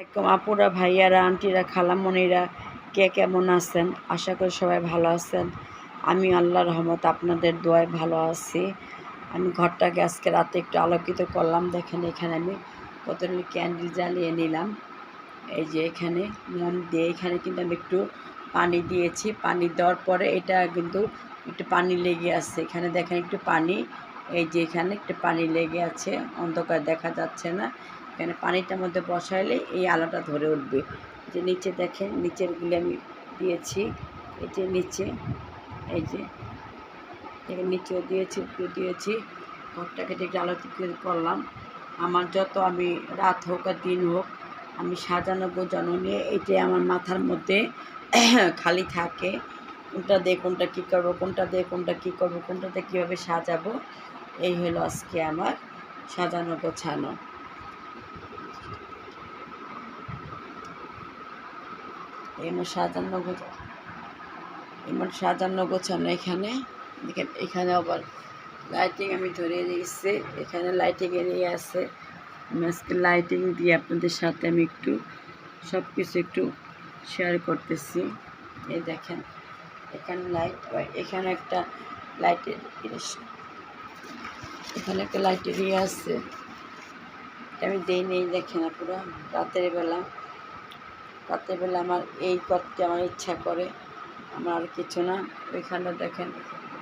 একদম আপুরা, ভাইয়ারা, আন্টিরা, খালামণিরা, কে কেমন আছেন? আশা করি সবাই ভালো আছেন। আমি আল্লাহর রহমত আপনাদের দোয়ায় ভালো আছি। আমি ঘরটাকে আজকে রাতে একটু আলোকিত করলাম। দেখেন, এখানে আমি কতগুলি ক্যান্ডেল জ্বালিয়ে নিলাম। এই যে এখানে নিলাম দিয়ে এখানে কিন্তু আমি একটু পানি দিয়েছি। পানি দেওয়ার পরে এটা কিন্তু একটু পানি লেগে আছে। এখানে দেখেন একটু পানি, এই যে এখানে একটু পানি লেগে আছে, অন্ধকার দেখা যাচ্ছে না। এখানে পানিটার মধ্যে বসাইলে এই আলোটা ধরে উঠবে। যে নিচে দেখেন, নিচেরগুলি আমি দিয়েছি। এই যে নিচে, এই যে নিচেও দিয়েছি, একটু দিয়েছি। ঘরটাকে একটু আলোকিত করলাম। আমার যত আমি রাত হোক আর দিন হোক, আমি সাজানো গোছানো নিয়ে এটাই আমার মাথার মধ্যে খালি থাকে। কোনটা দিয়ে কোনটা কী করবো, কোনটা দিয়ে কোনটা কী করবো, কোনটাতে কীভাবে সাজাবো, এই হলো আজকে আমার সাজানো গোছানো। এমন সাজানো গোছানো। এখানে দেখেন, এখানে আবার লাইটিং আমি ধরিয়ে দিয়েছি। এখানে লাইটিং এরিয়া আছে। আমি আজকে লাইটিং দিয়ে আপনাদের সাথে আমি একটু সব কিছু একটু শেয়ার করতেছি। এই দেখেন, এখানে লাইট, এখানে একটা লাইটের, এখানে একটা লাইটের ইয়ে আছে, আমি দিই নেই। দেখেন পুরো রাতের বেলা আমার এই করতে আমার ইচ্ছা করে, আমার আর কিছু না। ওইখানে দেখেন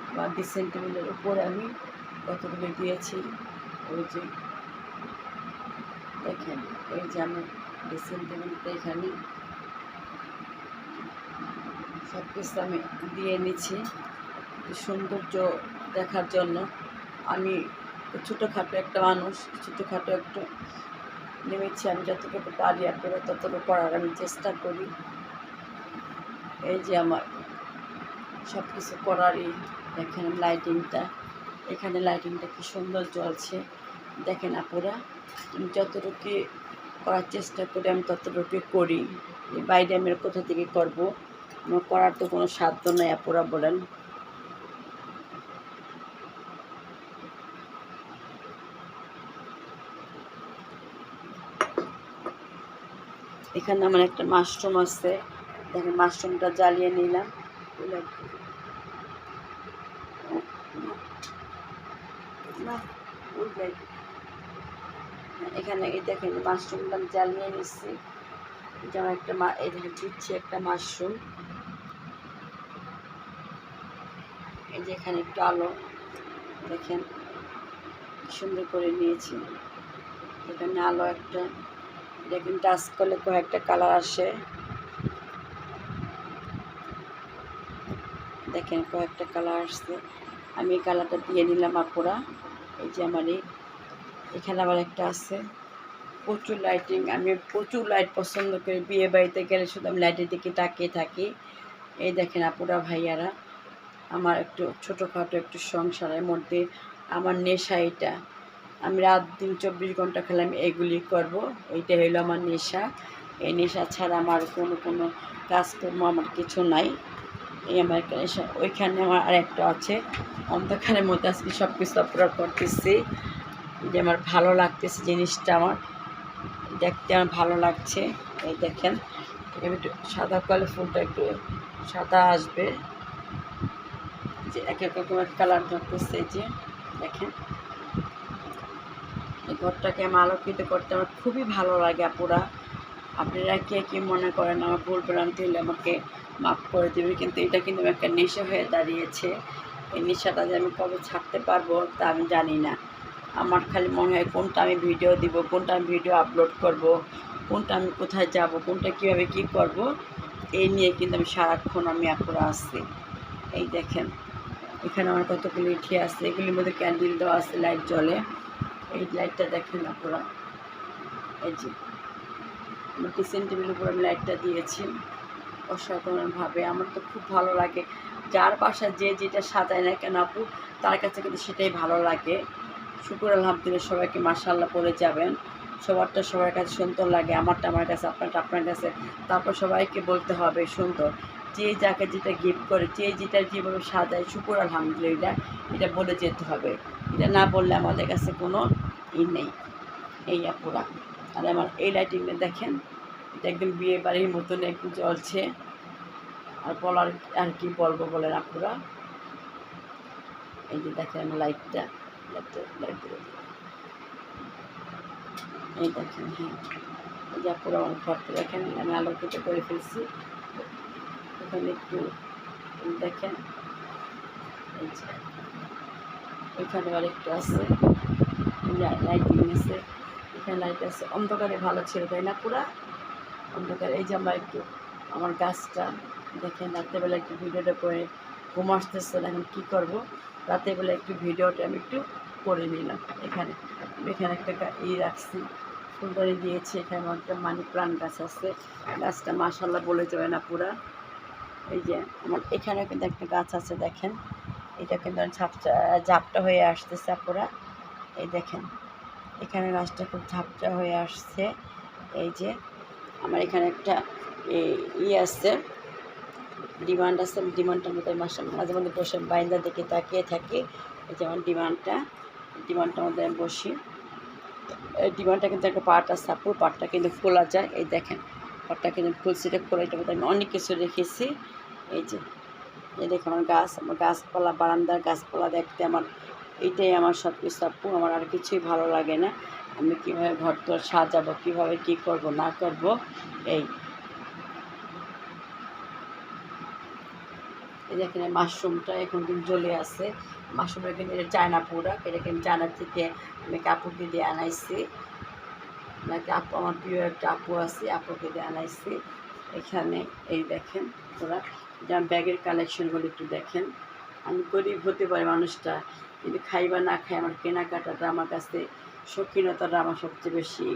আমার ড্রেসিং টেবিলের উপরে আমি কতগুলো দিয়েছি। ওই যে দেখেন, এই যে আমি ড্রেসিং টেবিলটা এখানে সব কিছু আমি দিয়ে নিচ্ছি সৌন্দর্য দেখার জন্য। আমি ছোটোখাটো একটা মানুষ, ছোটোখাটো একটু নেমেছি। আমি যতটুকু পারি আপনারা ততটুকু করার আমি চেষ্টা করি। এই যে আমার সব কিছু করারই দেখেন লাইটিংটা, এখানে লাইটিংটা কি সুন্দর জ্বলছে। দেখেন আপুরা, আমি যতটুকু করার চেষ্টা করি আমি ততটুকু করি। বাইরে আমি কোথা থেকে করব? আমার করার তো কোনো সাধ্য নাই আপুরা, বলেন। এখানে আমার একটা মাশরুম আছে, দেখেন মাশরুমটা জ্বালিয়ে নিলাম। এখানে এই দেখেন মাশরুমটা আমি জ্বালিয়ে নিচ্ছি। যেমন একটা এখানে দিচ্ছি একটা মাশরুম। এই যে এখানে একটু আলো দেখেন সুন্দর করে নিয়েছি। এখানে আলো একটা, এটা কিন্তু টাচ করলে কয়েকটা কালার আসে। দেখেন কয়েকটা কালার আসছে, আমি এই কালারটা দিয়ে নিলাম আপুরা। এই যে আমার এখানে আবার একটা আছে প্রচুর লাইটিং। আমি প্রচুর লাইট পছন্দ করি, বিয়ে বাড়িতে গেলে শুধু আমি লাইটের দিকে তাকিয়ে থাকি। এই দেখেন আপুরা, ভাইয়ারা, আমার একটু ছোটোখাটো একটু সংসারের মধ্যে আমার নেশা এটা। আমি রাত দিন 24 ঘন্টা খেলে আমি এগুলি করবো। এইটা হইলো আমার নেশা। এই নেশা ছাড়া আমার কোনো কাজকর্ম আমার কিছু নাই। এই আমার একটা নেশা। ওইখানে আমার আরেকটা আছে, অন্ধকারের মধ্যে আজকে সব কিছু অপরাধ করতেছি। যে আমার ভালো লাগতেছে জিনিসটা, আমার দেখতে আমার ভালো লাগছে। এই দেখেন, আমি একটু সাদা কালো ফুলটা একটু সাদা আসবে, যে এক এক রকমের কালার ধরতেছে। যে দেখেন, এই ঘরটাকে আমি আলোকিত করতে আমার খুবই ভালো লাগে আপুরা। আপনারা কে কী মনে করেন, আমার ভুল ভ্রান্তি হলে আমাকে মাফ করে দেবে। কিন্তু এটা কিন্তু একটা নেশা হয়ে দাঁড়িয়েছে। এই নেশাটা যে আমি কবে ছাড়তে পারবো তা আমি জানি না। আমার খালি মনে হয় কোনটা আমি ভিডিও দিব, কোনটা আমি ভিডিও আপলোড করব, কোনটা আমি কোথায় যাব, কোনটা কীভাবে কী করব, এই নিয়ে কিন্তু আমি সারাক্ষণ আমি আপুরা আসছি। এই দেখেন, এখানে আমার কতগুলি উঠে আসছে, এগুলির মধ্যে ক্যান্ডেল দেওয়া আছে, লাইট জ্বলে। এই লাইটটা দেখেন আপুরা, এই যে আমার ড্রেসিং টেবিলের উপর আমি লাইটটা দিয়েছি অসাধারণভাবে। আমার তো খুব ভালো লাগে। যার বাসা যে যেটা সাজায় না কেন আপু, তার কাছে কিন্তু সেটাই ভালো লাগে। শুকুর আলহামদুলিল্লাহ, সবাইকে মাশাআল্লাহ বলে যাবেন। সবারটা সবার কাছে সুন্দর লাগে, আমারটা আমার কাছে, আপনারটা আপনার কাছে। তারপর সবাইকে বলতে হবে সুন্দর। যে যাকে যেটা গিফট করে, যে যেটা যেভাবে সাজায়, শুকুর আলহামদুলিল্লাহ, এটা বলে যেতে হবে। এটা না বললে আমাদের কাছে কোনো নেই। এই আপুরা, আর আমার এই লাইটিংটা দেখেন, এটা একদম বিয়ে বাড়ির মতন একটু জ্বলছে। আর বলার আর কি বলবো বলেন আপুরা। এই যে দেখেন লাইটটা, লাইট এই দেখেন, হ্যাঁ এই যে আপুরা আমার ঘরটা দেখেন আমি আলোকিত করে ফেলছি। এখানে একটু দেখেন, এই যে এখানে আর একটু আছে লাইটিং আছে, এখানে লাইট আছে। অন্ধকারে ভালো ছিল তাই না পুরা অন্ধকার। এই যে আমরা একটু আমার গাছটা দেখেন, রাত্রেবেলা একটু ভিডিওটা করে ঘুম আসতেছে এখন কী করবো, রাত্রেবেলা একটু ভিডিওটা আমি একটু করে নিলাম। এখানে এখানে একটা রাখছি, ফুলদানি দিয়েছি। এখানে আমার একটা মানি প্লান্ট গাছ আছে, গাছটা মাশাআল্লাহ বলে যাবে না পুরা। এই যে আমার এখানে কিন্তু একটা গাছ আছে দেখেন, এটা কিন্তু ঝাপটা হয়ে আসতেছে পুরা। এই দেখেন এখানে গাছটা খুব ঝাপটা হয়ে আসছে। এই যে আমার এখানে একটা আছে, ডিমান্ড আছে, ডিমান্ডটার মধ্যে মাঝে মধ্যে বসে বাইন্দা দেখে তাকিয়ে থাকি। এই যেমন ডিমান্ডটার মধ্যে আমি বসি। এই ডিমান্ডটা কিন্তু একটা পাট আছে আপুর, পাটটা কিন্তু খোলা যায়। এই দেখেন পাটটা কিন্তু ফুলসিটা খোলা, এটার মধ্যে আমি অনেক কিছু রেখেছি। এই যে এই দেখে আমার গাছপালা, বারান্দার গাছপালা দেখতে আমার এটাই আমার সব কিছু আপু। আমার আর কিছুই ভালো লাগে না। আমি কীভাবে ঘর তোর সাজাবো, কীভাবে কী করবো না করবো। এই দেখেন মাশরুমটা এখন কিন্তু জ্বলে আছে। মাশরুমটা কিন্তু এটা চায়না প্রোডাক্ট, এটা কিন্তু চায়না থেকে আমি কাপুকে দিয়ে আনাইছি। নাকি আপু আমার প্রিয় একটা আপু আছে, আপুকে দিয়ে আনাইছি। এখানে এই দেখেন ওরা যেমন ব্যাগের কালেকশনগুলো একটু দেখেন। আমি গরিব হতে পারি মানুষটা, কিন্তু খাই বা না খাই আমার কেনাকাটাটা আমার কাছে শৌখিনতাটা আমার সবচেয়ে বেশি।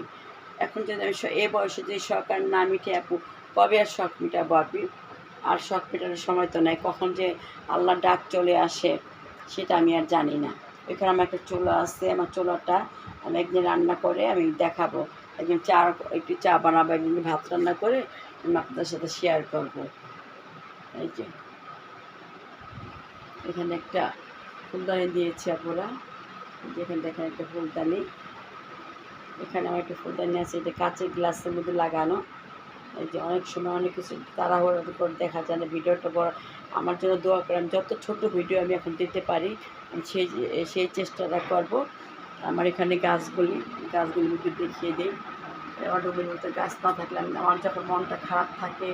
এখন যদি আমি এ বয়সে যে শখ আর না মিটে আপু, কবে আর শখ মিটাবো আপনি? আর শখ মেটানোর সময় তো নাই, কখন যে আল্লাহর ডাক চলে আসে সেটা আমি আর জানি না। এখানে আমার একটা চুলা আছে, আমার চুলাটা আমি একদিন রান্না করে আমি দেখাবো। একদিন একটু চা বানাবো, একদিন ভাত রান্না করে আমি আপনাদের সাথে শেয়ার করবো। এই যে এখানে একটা ফুলদানি দিয়েছি আপুরা, যেখানে দেখেন একটা ফুলদানি। এখানে আমার একটা ফুলদানি আছে, এটা কাঁচের গ্লাসের মধ্যে লাগানো। এই যে অনেক সময় অনেক কিছু তাড়াহুড়োর উপর দেখা যায় না, ভিডিওটা বড়। আমার জন্য দোয়া করে আমি যত ছোট ভিডিও আমি এখন দিতে পারি আমি সেই চেষ্টাটা করব। আমার এখানে গাছগুলি একটু দেখিয়ে দিই। অটোগুলির মধ্যে গাছ না থাকলে আমার যখন মনটা খারাপ থাকে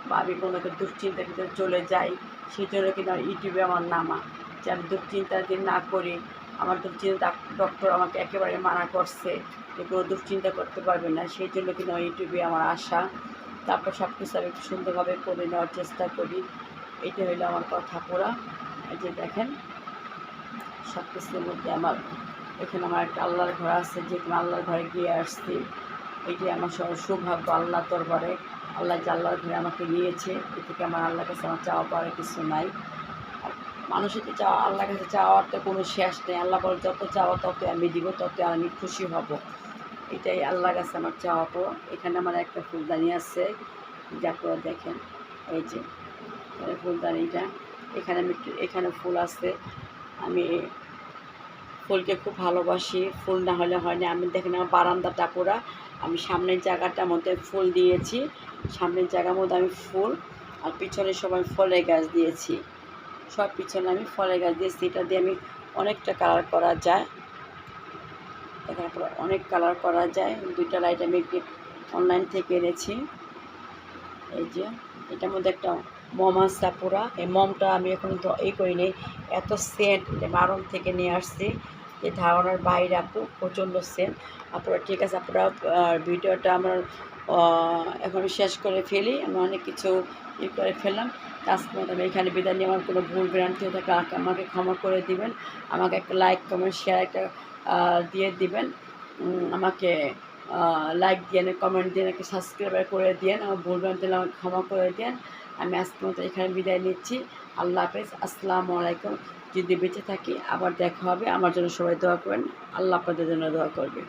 বা আমি কোনো একটা দুশ্চিন্তার ভিতরে চলে যাই, সেই জন্য কিন্তু আমার ইউটিউবে আমার নামা, যে আমি দুশ্চিন্তা যদি না করি। আমার দুশ্চিন্তা ডক্টর আমাকে একেবারে মানা করছে যে কোনো দুশ্চিন্তা করতে পারবে না, সেই জন্য কিন্তু আমার ইউটিউবে আমার আশা। তারপর সব কিছু আমি একটু সুন্দরভাবে করে নেওয়ার চেষ্টা করি। এটা হলো আমার কথা পুরা। এই যে দেখেন সব কিছুর মধ্যে আমার এখানে আমার একটা আল্লাহর ঘর আছে, যেখানে আল্লাহর ঘরে গিয়ে আসছি। এটি আমার সৌভাগ্য আল্লাহ দরবারে। আল্লাহ যে আল্লাহর ঘরে আমাকে নিয়েছে, এ থেকে আমার আল্লাহর কাছে আমার চাওয়া পাওয়ার কিছু নাই। মানুষের যে চাওয়া, আল্লাহর কাছে চাওয়ার তো কোনো শেষ নেই। আল্লাহ বলে যত চাওয়া তত আমি দিব, তত আমি খুশি হব। এটাই আল্লাহর কাছে আমার চাওয়া পাওয়া। এখানে আমার একটা ফুলদানি আছে, যা আপনারা দেখেন। এই যে ফুলদানিটা এখানে আমি এখানে ফুল আছে। আমি ফুলকে খুব ভালোবাসি, ফুল না হলে হয় না। আমি দেখেন আমার বারান্দাটা পুরা আমি সামনের জায়গাটার মধ্যে ফুল দিয়েছি, সামনের জায়গার মধ্যে আমি ফুল, আর পিছনে সবাই ফলের গাছ দিয়েছি। সব পিছনে আমি ফলের গাছ দিয়েছি। এটা দিয়ে আমি অনেকটা কালার করা যায়, এখানে পুরো অনেক কালার করা যায়। দুইটা লাইট আমি অনলাইন থেকে এনেছি। এই যে এটার মধ্যে একটা মম আছে পুরা, এই মমটা আমি এখন তো করিনি, এত সেন্ট মারণ থেকে নিয়ে আসছি যে ধারণার বাইরে আপু, প্রচণ্ড সেন্ট। আপুরা ঠিক আছে আপুরা, ভিডিওটা আমার এখন শেষ করে ফেলি। আমি অনেক কিছু করে ফেললাম। আজকে আমি এখানে বিদায় নিয়ে আমার কোনো ভুল ভ্রান্তি হতে আমাকে ক্ষমা করে দিবেন। আমাকে একটা লাইক কমেন্ট শেয়ার একটা দিয়ে দিবেন। আমাকে লাইক দিয়ে, কমেন্ট দিয়ে, একটা সাবস্ক্রাইব করে দিন। আমার ভুল ভ্রান্তি হলে আমাকে ক্ষমা করে দিন। আমি আজকের মতো এখানে বিদায় নিচ্ছি। আল্লাহ হাফেজ, আসসালামু আলাইকুম। যদি বেঁচে থাকি আবার দেখা হবে। আমার জন্য সবাই দোয়া করবেন, আল্লাহ আপনাদের জন্য দোয়া করবে।